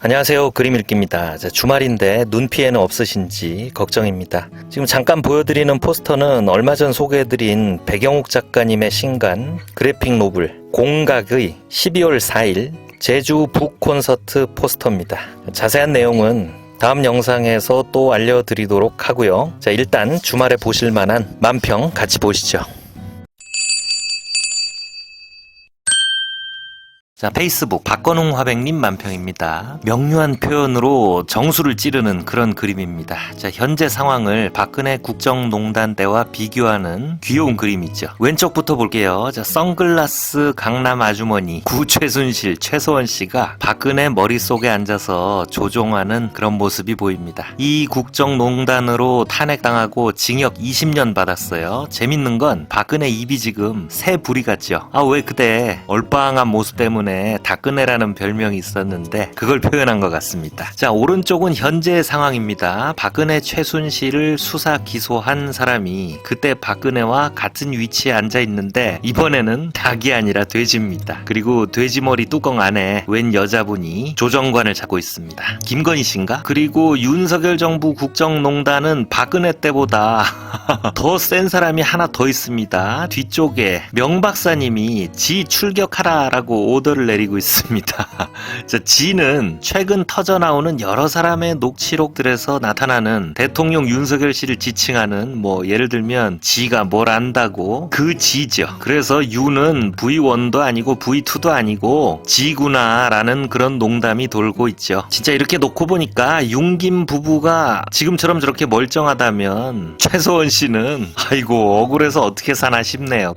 안녕하세요. 그림 읽기입니다. 주말인데 눈 피해는 없으신지 걱정입니다. 지금 잠깐 보여드리는 포스터는 얼마 전 소개해드린 백영욱 작가님의 신간 그래픽 노블 공각의 12월 4일 제주 북 콘서트 포스터입니다. 자세한 내용은 다음 영상에서 또 알려드리도록 하고요. 자, 일단 주말에 보실만한 만평 같이 보시죠. 자, 페이스북 박건웅 화백님 만평입니다. 명료한 표현으로 정수를 찌르는 그런 그림입니다. 자, 현재 상황을 박근혜 국정농단 때와 비교하는 귀여운 그림이죠. 왼쪽부터 볼게요. 자, 선글라스 강남 아주머니 구 최순실 최소원 씨가 박근혜 머릿속에 앉아서 조종하는 그런 모습이 보입니다. 이 국정농단으로 탄핵당하고 징역 20년 받았어요. 재밌는 건 박근혜 입이 지금 새 부리 같죠. 왜 그때 얼빵한 모습 때문에 다끄네라는 별명이 있었는데 그걸 표현한 것 같습니다. 자, 오른쪽은 현재의 상황입니다. 박근혜 최순실을 수사 기소한 사람이 그때 박근혜와 같은 위치에 앉아 있는데 이번에는 닭이 아니라 돼지입니다. 그리고 돼지머리 뚜껑 안에 웬 여자분이 조정관을 잡고 있습니다. 김건희 씨인가? 그리고 윤석열 정부 국정농단은 박근혜 때보다 더 센 사람이 하나 더 있습니다. 뒤쪽에 명 박사님이 지 출격하라라고 오더를 내리고 있습니다. 자, 지는 최근 터져나오는 여러 사람의 녹취록들에서 나타나는 대통령 윤석열 씨를 지칭하는 예를 들면 지가 뭘 안다고 그 지죠. 그래서 유는 V1도 아니고 V2도 아니고 지구나 라는 그런 농담이 돌고 있죠. 진짜 이렇게 놓고 보니까 윤김 부부가 지금처럼 저렇게 멀쩡하다면 최소원 씨는 아이고 억울해서 어떻게 사나 싶네요.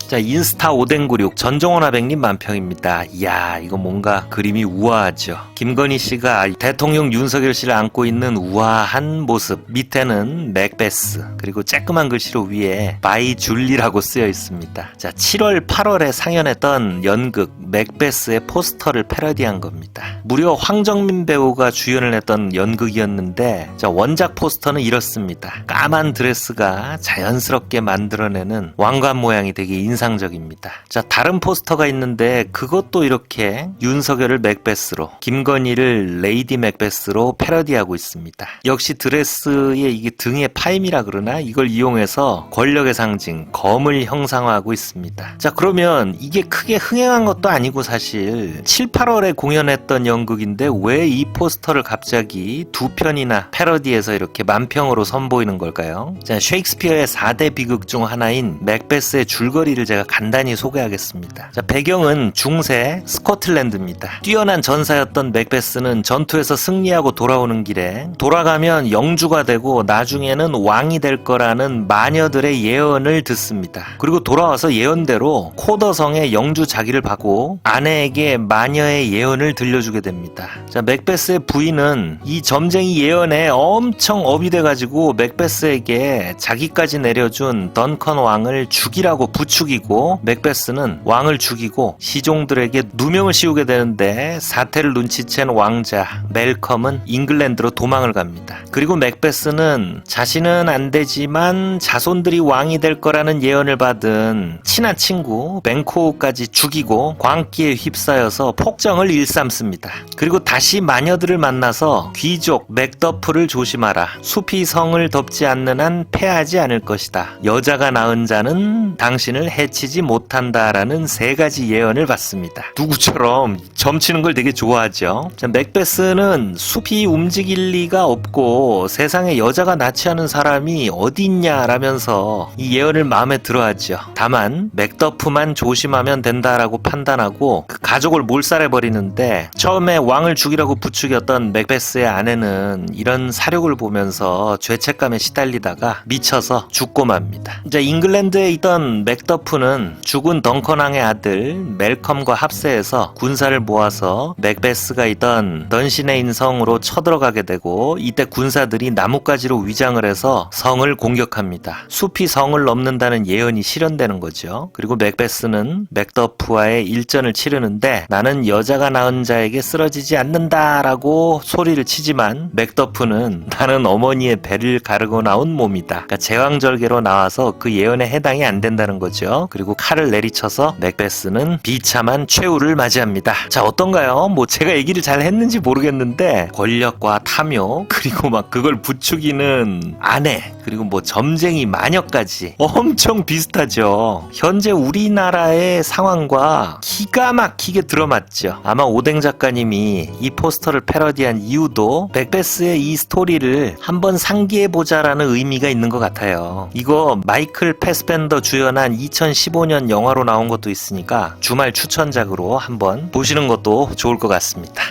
자, 인스타 오뎅구육 전종원 화백님 만평입니다. 이야, 이거 뭔가 그림이 우아하죠. 김건희 씨가 대통령 윤석열 씨를 안고 있는 우아한 모습, 밑에는 맥베스, 그리고 쬐끄만 글씨로 위에 바이 줄리라고 쓰여 있습니다. 자, 7월 8월에 상연했던 연극 맥베스의 포스터를 패러디한 겁니다. 무려 황정민 배우가 주연을 했던 연극이었는데, 자, 원작 포스터는 이렇습니다. 까만 드레스가 자연스럽게 만들어내는 왕관 모양이 되게 인상적입니다. 자, 다른 포스터가 있는데 그것도 이렇게 윤석열을 맥베스로, 김건희를 레이디 맥베스로 패러디하고 있습니다. 역시 드레스의 이게 등의 파임이라 그러나 이걸 이용해서 권력의 상징 검을 형상화하고 있습니다. 자, 그러면 이게 크게 흥행한 것도 아니고 사실 7, 8월에 공연했던 연극인데 왜 이 포스터를 갑자기 두 편이나 패러디해서 이렇게 만평으로 선보이는 걸까요? 자, 셰익스피어의 4대 비극 중 하나인 맥베스의 줄거리를 제가 간단히 소개하겠습니다. 자, 배경은 중세 스코틀랜드입니다. 뛰어난 전사였던 맥베스는 전투에서 승리하고 돌아오는 길에 돌아가면 영주가 되고 나중에는 왕이 될 거라는 마녀들의 예언을 듣습니다. 그리고 돌아와서 예언대로 코더성의 영주 자기를 받고 아내에게 마녀의 예언을 들려주게 됩니다. 자, 맥베스의 부인은 이 점쟁이 예언에 엄청 업이 돼가지고 맥베스에게 자기까지 내려준 던컨 왕을 죽이라고 부추기고 맥베스는 왕을 죽이고 시종들에게 누명을 씌우게 되는데 사태를 눈치챈 왕자 멜컴은 잉글랜드로 도망을 갑니다. 그리고 맥베스는 자신은 안 되지만 자손들이 왕이 될 거라는 예언을 받은 친한 친구 벤코우까지 죽이고 광기에 휩싸여서 폭정을 일삼습니다. 그리고 다시 마녀들을 만나서 귀족 맥더프를 조심하라. 숲이 성을 덮지 않는 한 패하지 않을 것이다. 여자가 낳은 자는 당신을 해치지 못한다라는 세 가지 예언을 받습니다. 누구처럼 점치는 걸 되게 좋아하죠. 자, 맥베스는 숲이 움직일 리가 없고 세상에 여자가 낳지 않은 사람이 어디 있냐라면서 이 예언을 마음에 들어하죠. 다만 맥더프만 조심하면 된다라고 판단하고 그 가족을 몰살해버리는데 처음에 왕을 죽이라고 부추겼던 맥베스의 아내는 이런 사력을 보면서 죄책감에 시달리다가 미쳐서 죽고 맙니다. 자, 잉글랜드에 있던 맥더프는 죽은 덩컨왕의 아들 멜컴과 합세해서 군사를 모아서 맥베스가 있던 던시네인 성으로 쳐들어가게 되고 이때 군사들이 나뭇가지로 위장을 해서 성을 공격합니다. 숲이 성을 넘는다는 예언이 실현되는 거죠. 그리고 맥베스는 맥더프와의 일전을 치르는데 나는 여자가 낳은 자에게 쓰러지지 않는다라고 소리를 치지만 맥더프는 나는 어머니의 배를 가르고 나온 몸이다. 그러니까 제왕절개로 나와서 그 예언에 해당이 안 된다는 거죠. 하죠. 그리고 칼을 내리쳐서 맥베스는 비참한 최후를 맞이합니다. 자, 어떤가요? 뭐 제가 얘기를 잘 했는지 모르겠는데 권력과 탐욕, 그리고 막 그걸 부추기는 아내, 그리고 뭐 점쟁이 마녀까지 엄청 비슷하죠. 현재 우리나라의 상황과 기가 막히게 들어맞죠. 아마 오뎅 작가님이 이 포스터를 패러디한 이유도 맥베스의 이 스토리를 한번 상기해보자라는 의미가 있는 것 같아요. 이거 마이클 패스벤더 주연한 2015년 영화로 나온 것도 있으니까 주말 추천작으로 한번 보시는 것도 좋을 것 같습니다.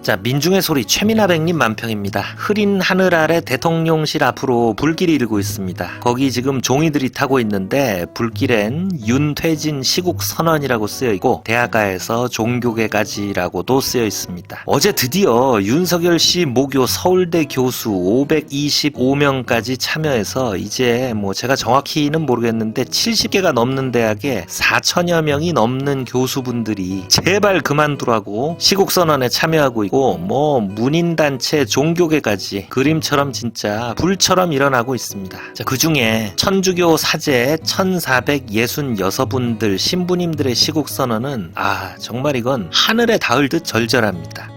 자, 민중의 소리 최민하백님 만평입니다. 흐린 하늘 아래 대통령실 앞으로 불길이 일고 있습니다. 거기 지금 종이들이 타고 있는데 불길엔 윤퇴진 시국선언이라고 쓰여있고 대학가에서 종교계까지라고도 쓰여있습니다. 어제 드디어 윤석열 씨 모교 서울대 교수 525명까지 참여해서 이제 뭐 제가 정확히는 모르겠는데 70개가 넘는 대학에 4천여 명이 넘는 교수분들이 제발 그만두라고 시국선언에 참여하고 있고 뭐 문인단체 종교계까지 그림처럼 진짜 불처럼 일어나고 있습니다. 자, 그중에 천주교 사제 1466분들 신부님들의 시국선언은 정말 이건 하늘에 닿을 듯 절절합니다.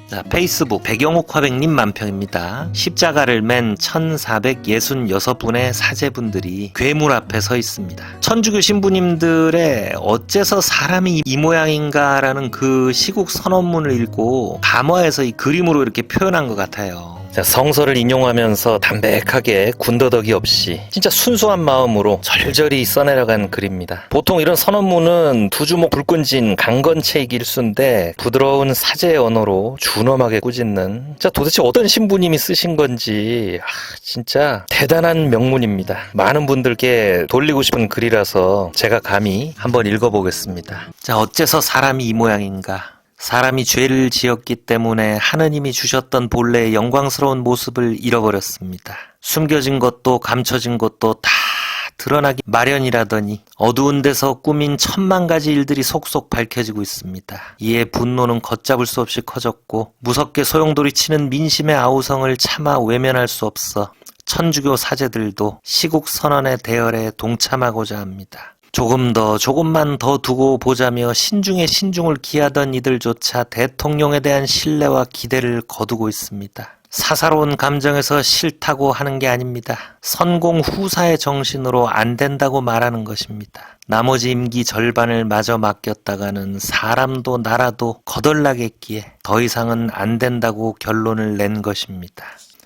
자, 페이스북 백영옥 화백님 만평입니다. 십자가를 맨 1466분의 사제분들이 괴물 앞에 서 있습니다. 천주교 신부님들의 어째서 사람이 이 모양인가라는 그 시국 선언문을 읽고 감화해서 이 그림으로 이렇게 표현한 것 같아요. 자, 성서를 인용하면서 담백하게 군더더기 없이 진짜 순수한 마음으로 절절히 써내려간 글입니다. 보통 이런 선언문은 두 주먹 불끈진 강건체익 일수인데 부드러운 사제의 언어로 준엄하게 꾸짖는 진짜 도대체 어떤 신부님이 쓰신 건지 진짜 대단한 명문입니다. 많은 분들께 돌리고 싶은 글이라서 제가 감히 한번 읽어보겠습니다. 자, 어째서 사람이 이 모양인가? 사람이 죄를 지었기 때문에 하느님이 주셨던 본래의 영광스러운 모습을 잃어버렸습니다. 숨겨진 것도 감춰진 것도 다 드러나기 마련이라더니 어두운 데서 꾸민 천만 가지 일들이 속속 밝혀지고 있습니다. 이에 분노는 걷잡을 수 없이 커졌고 무섭게 소용돌이치는 민심의 아우성을 차마 외면할 수 없어 천주교 사제들도 시국선언의 대열에 동참하고자 합니다. 조금만 더 두고 보자며 신중에 신중을 기하던 이들조차 대통령에 대한 신뢰와 기대를 거두고 있습니다. 사사로운 감정에서 싫다고 하는 게 아닙니다. 선공 후사의 정신으로 안 된다고 말하는 것입니다. 나머지 임기 절반을 마저 맡겼다가는 사람도 나라도 거덜나겠기에 더 이상은 안 된다고 결론을 낸 것입니다.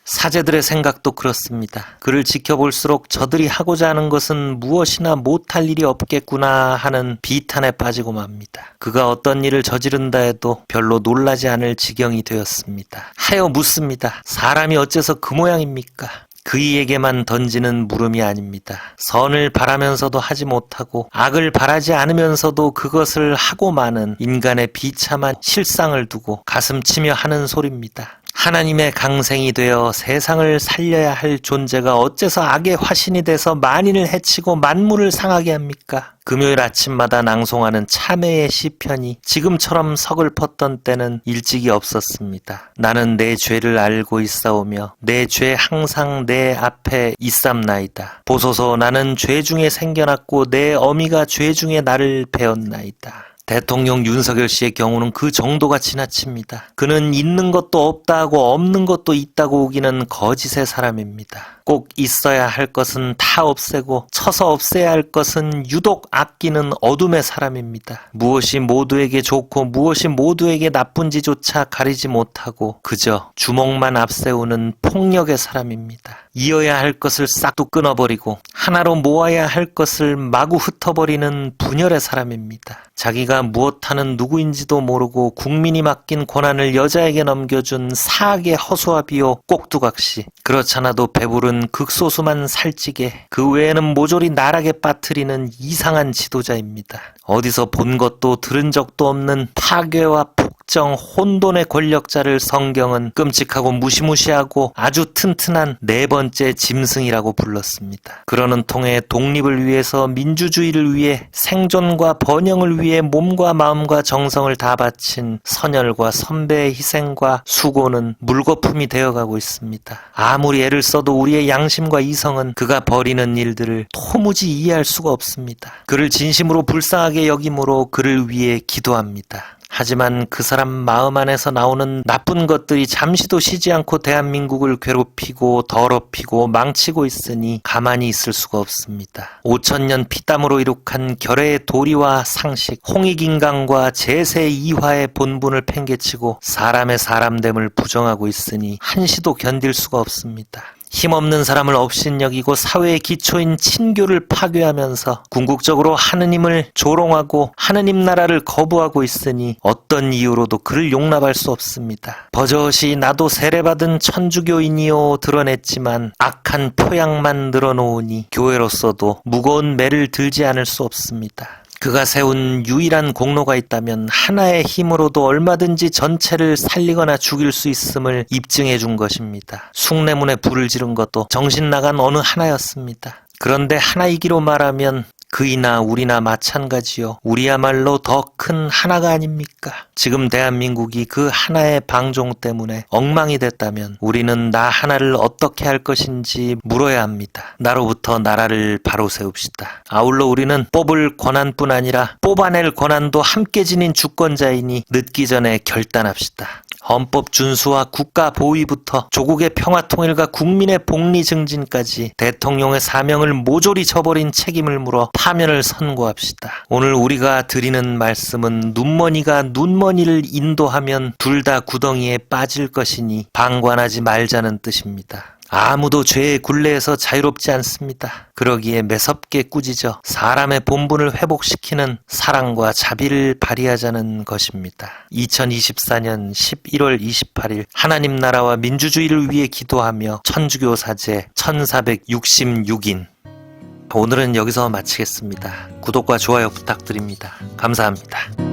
사제들의 생각도 그렇습니다. 그를 지켜볼수록 저들이 하고자 하는 것은 무엇이나 못할 일이 없겠구나 하는 비탄에 빠지고 맙니다. 그가 어떤 일을 저지른다 해도 별로 놀라지 않을 지경이 되었습니다. 하여 묻습니다. 사람이 어째서 그 모양입니까? 그이에게만 던지는 물음이 아닙니다. 선을 바라면서도 하지 못하고 악을 바라지 않으면서도 그것을 하고 마는 인간의 비참한 실상을 두고 가슴치며 하는 소리입니다. 하나님의 강생이 되어 세상을 살려야 할 존재가 어째서 악의 화신이 돼서 만인을 해치고 만물을 상하게 합니까? 금요일 아침마다 낭송하는 참회의 시편이 지금처럼 서글펐던 때는 일찍이 없었습니다. 나는 내 죄를 알고 있사오며 내 죄 항상 내 앞에 있삼나이다. 보소서 나는 죄 중에 생겨났고 내 어미가 죄 중에 나를 배었나이다. 대통령 윤석열 씨의 경우는 그 정도가 지나칩니다. 그는 있는 것도 없다고 없는 것도 있다고 우기는 거짓의 사람입니다. 꼭 있어야 할 것은 다 없애고 쳐서 없애야 할 것은 유독 아끼는 어둠의 사람입니다. 무엇이 모두에게 좋고 무엇이 모두에게 나쁜지조차 가리지 못하고 그저 주먹만 앞세우는 폭력의 사람입니다. 이어야 할 것을 싹도 끊어버리고 하나로 모아야 할 것을 마구 흩어버리는 분열의 사람입니다. 자기가 무엇하는 누구인지도 모르고 국민이 맡긴 권한을 여자에게 넘겨준 사악의 허수아비요 꼭두각시. 그렇잖아도 배부른 극소수만 살찌게 그 외에는 모조리 나락에 빠뜨리는 이상한 지도자입니다. 어디서 본 것도 들은 적도 없는 파괴와 특정 혼돈의 권력자를 성경은 끔찍하고 무시무시하고 아주 튼튼한 네 번째 짐승이라고 불렀습니다. 그러는 통에 독립을 위해서, 민주주의를 위해, 생존과 번영을 위해 몸과 마음과 정성을 다 바친 선열과 선배의 희생과 수고는 물거품이 되어가고 있습니다. 아무리 애를 써도 우리의 양심과 이성은 그가 벌이는 일들을 도무지 이해할 수가 없습니다. 그를 진심으로 불쌍하게 여김으로 그를 위해 기도합니다. 하지만 그 사람 마음 안에서 나오는 나쁜 것들이 잠시도 쉬지 않고 대한민국을 괴롭히고 더럽히고 망치고 있으니 가만히 있을 수가 없습니다. 5천년 피땀으로 이룩한 결의의 도리와 상식, 홍익인간과 제세 이화의 본분을 팽개치고 사람의 사람됨을 부정하고 있으니 한시도 견딜 수가 없습니다. 힘없는 사람을 업신여기고 사회의 기초인 친교를 파괴하면서 궁극적으로 하느님을 조롱하고 하느님 나라를 거부하고 있으니 어떤 이유로도 그를 용납할 수 없습니다. 버젓이 나도 세례받은 천주교인이요 드러냈지만 악한 표양만 늘어놓으니 교회로서도 무거운 매를 들지 않을 수 없습니다. 그가 세운 유일한 공로가 있다면 하나의 힘으로도 얼마든지 전체를 살리거나 죽일 수 있음을 입증해 준 것입니다. 숭례문에 불을 지른 것도 정신 나간 어느 하나였습니다. 그런데 하나이기로 말하면 그이나 우리나 마찬가지요. 우리야말로 더 큰 하나가 아닙니까? 지금 대한민국이 그 하나의 방종 때문에 엉망이 됐다면 우리는 나 하나를 어떻게 할 것인지 물어야 합니다. 나로부터 나라를 바로 세웁시다. 아울러 우리는 뽑을 권한뿐 아니라 뽑아낼 권한도 함께 지닌 주권자이니 늦기 전에 결단합시다. 헌법 준수와 국가 보위부터 조국의 평화통일과 국민의 복리 증진까지 대통령의 사명을 모조리 저버린 책임을 물어 파면을 선고합시다. 오늘 우리가 드리는 말씀은 눈머니가 눈머니를 인도하면 둘 다 구덩이에 빠질 것이니 방관하지 말자는 뜻입니다. 아무도 죄의 굴레에서 자유롭지 않습니다. 그러기에 매섭게 꾸짖어 사람의 본분을 회복시키는 사랑과 자비를 발휘하자는 것입니다. 2024년 11월 28일 하나님 나라와 민주주의를 위해 기도하며 천주교 사제 1466인. 오늘은 여기서 마치겠습니다. 구독과 좋아요 부탁드립니다. 감사합니다.